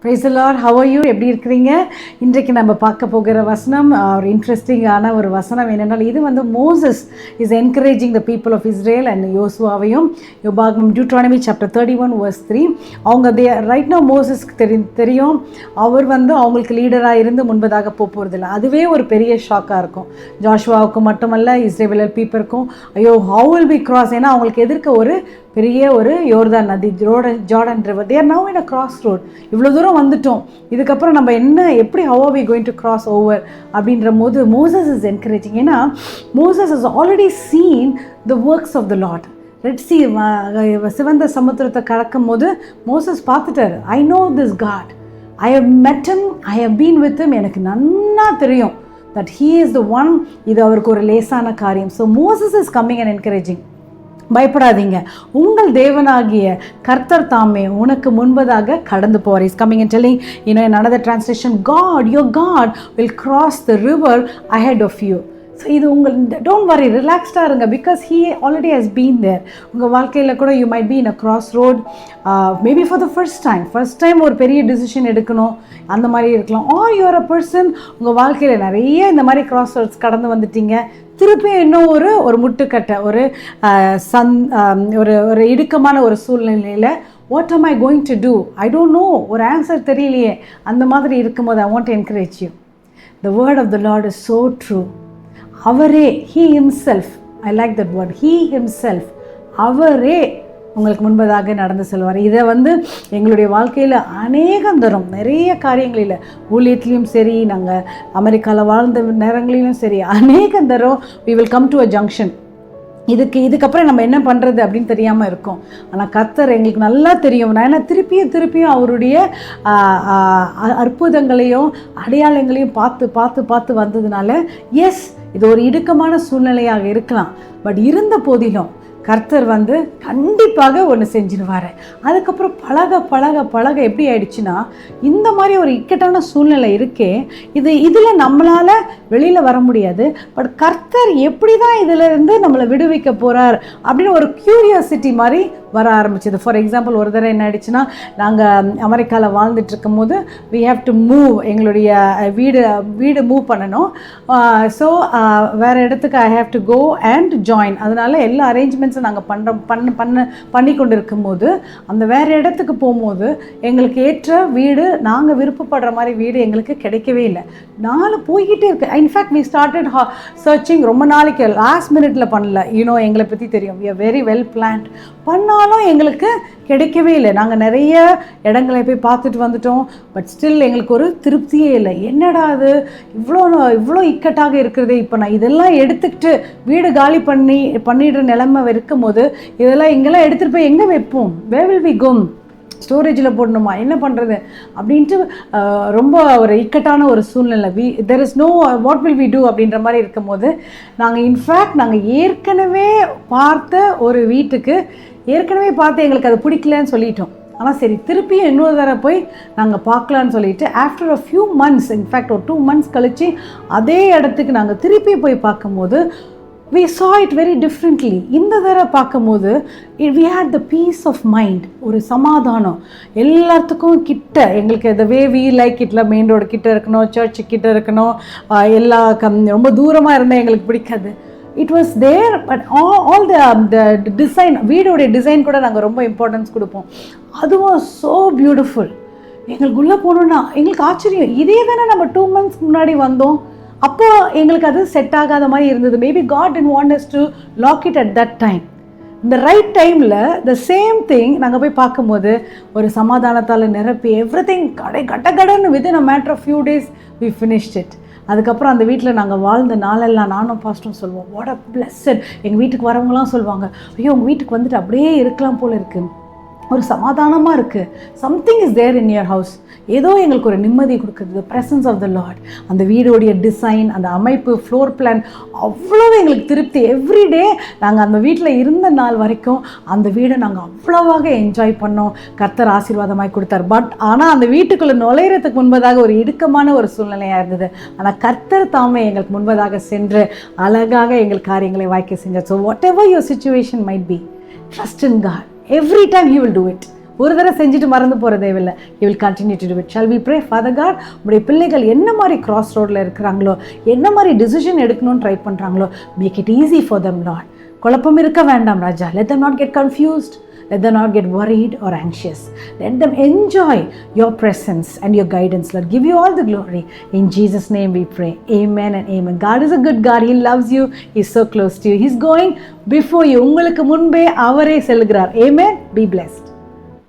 Praise the Lord. How are you? எப்படி இருக்கிறீங்க? இன்றைக்கு நம்ம பார்க்க போகிற வசனம் ஒரு இன்ட்ரெஸ்டிங்கான ஒரு வசனம் என்னென்னால் இது Moses is encouraging the people of Israel and யோசுவாவையும் யோபாகமம் டியூட்ரானமி சாப்டர் 31 verse 3 அவங்க ரைட் நோ மோசஸ்க்கு தெரியும் அவர் அவங்களுக்கு லீடராக இருந்து முன்பதாக போகிறதில்ல. அதுவே ஒரு பெரிய ஷாக்காக இருக்கும் ஜாஷுவாவுக்கு மட்டுமல்ல இஸ்ரேல் பீப்புளுக்கும். ஐயோ ஹவு வில் பி கிராஸ், ஏன்னா அவங்களுக்கு எதிர்க்க ஒரு பெரிய ஒரு யோர்தான் நதி Jordan river. There now in a cross road. இவ்வளோ தூரம் வந்துட்டோம், இதுக்கப்புறம் நம்ம எப்படி how are we going to cross over அப்படின்ற போது மோசஸ் இஸ் என்கரேஜிங். ஏன்னா Moses is already seen the works of the Lord. Red sea சிவந்த சமுத்திரத்தை கடக்கும் போது மோசஸ் பார்த்துட்டார். I know this God, I have met him, I have been with him. எனக்கு நன்னா தெரியும் that he is the one. இது அவருக்கு ஒரு லேசான காரியம். So Moses is coming and encouraging. பயப்படாதீங்க, உங்கள் தேவனாகிய கர்த்தர் தாமே உனக்கு முன்பதாக கடந்து போவார். Is coming and telling, in another translation, God, your God will cross the river ahead of you. So இது டோன்ட் வரி, ரிலாக்ஸ்டாக இருங்க, because he already has been there. உங்கள் வாழ்க்கையில் கூட you might be in a cross road, maybe for the first time ஒரு பெரிய decision எடுக்கணும், அந்த மாதிரி இருக்கலாம். ஆர் யூஆர் அ பர்சன், உங்கள் வாழ்க்கையில் நிறைய இந்த மாதிரி கிராஸ் ரோட்ஸ் கடந்து வந்துட்டீங்க, திருப்பி இன்னும் ஒரு முட்டுக்கட்டை, ஒரு இடுக்கமான ஒரு சூழ்நிலையில் what am I going to do, I don't know, ஒரு ஆன்சர் தெரியலையே, அந்த மாதிரி இருக்கும்போது I want to encourage you. The word of the Lord is so true. அவரே, he himself, I like that word, he himself, அவரே உங்களுக்கு முன்பதாக நடந்து செல்வார். இதை எங்களுடைய வாழ்க்கையில் அநேகம் தரும், நிறைய காரியங்களில், ஊழியத்துலேயும் சரி, நாங்கள் அமெரிக்காவில் வாழ்ந்த நேரங்களிலும் சரி, அநேகம் தரும். we will come to a junction. இதுக்கப்புறம் நம்ம என்ன பண்ணுறது அப்படின்னு தெரியாமல் இருக்கும். ஆனால் கர்த்தர் எங்களுக்கு நல்லா தெரியும். நான் திருப்பியும் அவருடைய அற்புதங்களையும் அடையாளங்களையும் பார்த்து வந்ததுனால, எஸ் இது ஒரு இடுக்கமான சூழ்நிலையாக இருக்கலாம், பட் இருந்த போதிலும் கர்த்தர் கண்டிப்பாக ஒன்று செஞ்சிருவார். அதுக்கப்புறம் பழக எப்படி ஆயிடுச்சுன்னா, இந்த மாதிரி ஒரு இக்கட்டான சூழ்நிலை இருக்கே, இதில் நம்மளால் வெளியில் வர முடியாது, பட் கர்த்தர் எப்படி தான் இதிலிருந்து நம்மளை விடுவிக்க போகிறார் அப்படின்னு ஒரு க்யூரியாசிட்டி மாதிரி வர ஆரம்பிச்சது. ஃபார் எக்ஸாம்பிள், ஒரு தடவை என்ன ஆயிடுச்சுன்னா, நாங்கள் அமெரிக்காவில் வாழ்ந்துட்டு இருக்கும் போது we have to move, எங்களுடைய வீடு மூவ் பண்ணணும். ஸோ வேறு இடத்துக்கு I have to go and join. அதனால எல்லா அரேஞ்ச்மெண்ட்ஸும் நாங்கள் பண்ணி கொண்டு இருக்கும்போது, அந்த வேறு இடத்துக்கு போகும்போது எங்களுக்கு ஏற்ற வீடு, நாங்கள் விருப்பப்படுற மாதிரி வீடு எங்களுக்கு கிடைக்கவே இல்லை. போய்கிட்டே இருக்கு. In fact we started searching. ரொம்ப நாளைக்கு லாஸ்ட் மினிட்ல பண்ணல. எங்களை பற்றி தெரியும், we are very well planned. பண்ணாலும் எங்களுக்கு கிடைக்கவே இல்லை. நாங்கள் நிறைய இடங்களை போய் பார்த்துட்டு வந்துட்டோம், பட் ஸ்டில் எங்களுக்கு ஒரு திருப்தியே இல்லை. என்னடா அது இவ்வளோ இக்கட்டாக இருக்கிறது, இப்போ நான் இதெல்லாம் எடுத்துக்கிட்டு வீடு காலி பண்ணிடுற நிலைமை இருக்கும் போது, இதெல்லாம் இங்கெல்லாம் எடுத்துகிட்டு போய் எங்கே வைப்போம், where will we go, ஸ்டோரேஜில் போடணுமா, என்ன பண்ணுறது அப்படின்ட்டு ரொம்ப ஒரு இக்கட்டான ஒரு சூழ்நிலை. there is no what will we do அப்படின்ற மாதிரி இருக்கும் போது, நாங்கள் ஏற்கனவே பார்த்த ஒரு வீட்டுக்கு எங்களுக்கு அது பிடிக்கலன்னு சொல்லிட்டோம். ஆனால் சரி, திருப்பியும் இன்னொரு தடவை போய் நாங்கள் பார்க்கலான்னு சொல்லிட்டு, after a few months, in fact ஒரு 2 months கழித்து அதே இடத்துக்கு நாங்கள் திருப்பி போய் பார்க்கும்போது we saw it very differently. இந்த தடவை பார்க்கும்போது we had the peace of mind, ஒரு சமாதானம். எல்லாத்துக்கும் கிட்ட எங்களுக்கு the way we like it, main road கிட்ட இருக்கணும், சர்ச்சு கிட்ட இருக்கணும், ரொம்ப தூரமாக இருந்தால் எங்களுக்கு பிடிக்காது. It was there, but all the design, வீடோடைய டிசைன் கூட நாங்கள் ரொம்ப இம்பார்ட்டன்ஸ் கொடுப்போம். அதுவும் so beautiful. எங்களுக்கு உள்ளே போகணுன்னா எங்களுக்கு ஆச்சரியம், இதே தானே நம்ம 2 months முன்னாடி வந்தோம், அப்போ எங்களுக்கு அது செட் ஆகாத மாதிரி இருந்தது. Maybe God didn't want us to lock it at that time. இந்த ரைட் டைமில் the same thing நாங்கள் போய் பார்க்கும்போது ஒரு சமாதானத்தால் நிரப்பி எவ்ரிதிங் கடன்னு within a matter of few days we finished it. அதுக்கப்புறம் அந்த வீட்டில் நாங்கள் வாழ்ந்த நாளெல்லாம் நானும் பாஸ்டும் சொல்லுவோம், வாட் அ பிளெஸ்ஸட். எங்கள் வீட்டுக்கு வரவங்களாம் சொல்லுவாங்க, ஐயோ உங்கள் வீட்டுக்கு வந்துட்டு அப்படியே இருக்கலாம் போல் இருக்குது, ஒரு சமாதானமாக இருக்குது, something is there in your house. ஏதோ எங்களுக்கு ஒரு நிம்மதி கொடுக்குது, the presence of the Lord. அந்த வீடோடைய டிசைன், அந்த அமைப்பு, ஃப்ளோர் பிளான், அவ்வளோ எங்களுக்கு திருப்தி. எவ்ரிடே நாங்கள் அந்த வீட்டில் இருந்த நாள் வரைக்கும் அந்த வீடை நாங்கள் அவ்வளோவாக என்ஜாய் பண்ணோம். கர்த்தர் ஆசீர்வாதமாய் கொடுத்தார். ஆனால் அந்த வீட்டுக்குள்ளே நுழையிறதுக்கு முன்பதாக ஒரு இடுக்கமான ஒரு சூழ்நிலையாக இருந்தது. ஆனால் கர்த்தர் தாமே எங்களுக்கு முன்பதாக சென்று அழகாக எங்கள் காரியங்களை வாய்க்க செஞ்சார். So whatever your situation might be, trust in God. Every time He will do it. ஒரு தடவை செஞ்சுட்டு மறந்து போகிற தேவையில்லை. You will continue to do it. Shall we pray? Father God, உங்களுடைய பிள்ளைகள் என்ன மாதிரி கிராஸ் ரோடில் இருக்கிறாங்களோ, என்ன மாதிரி டிசிஷன் எடுக்கணும்னு ட்ரை பண்ணுறாங்களோ, make it easy for them Lord. குழப்பம் இருக்க வேண்டாம் ராஜா. Let them not get confused. Let them not get worried or anxious. Let them enjoy your presence and your guidance. Lord, give you all the glory. In Jesus' name we pray. Amen and amen. God is a good God. He loves you. He's so close to you. He's going before you. உங்களுக்கு முன்பே அவரே செல்கிறார். Amen. Be blessed.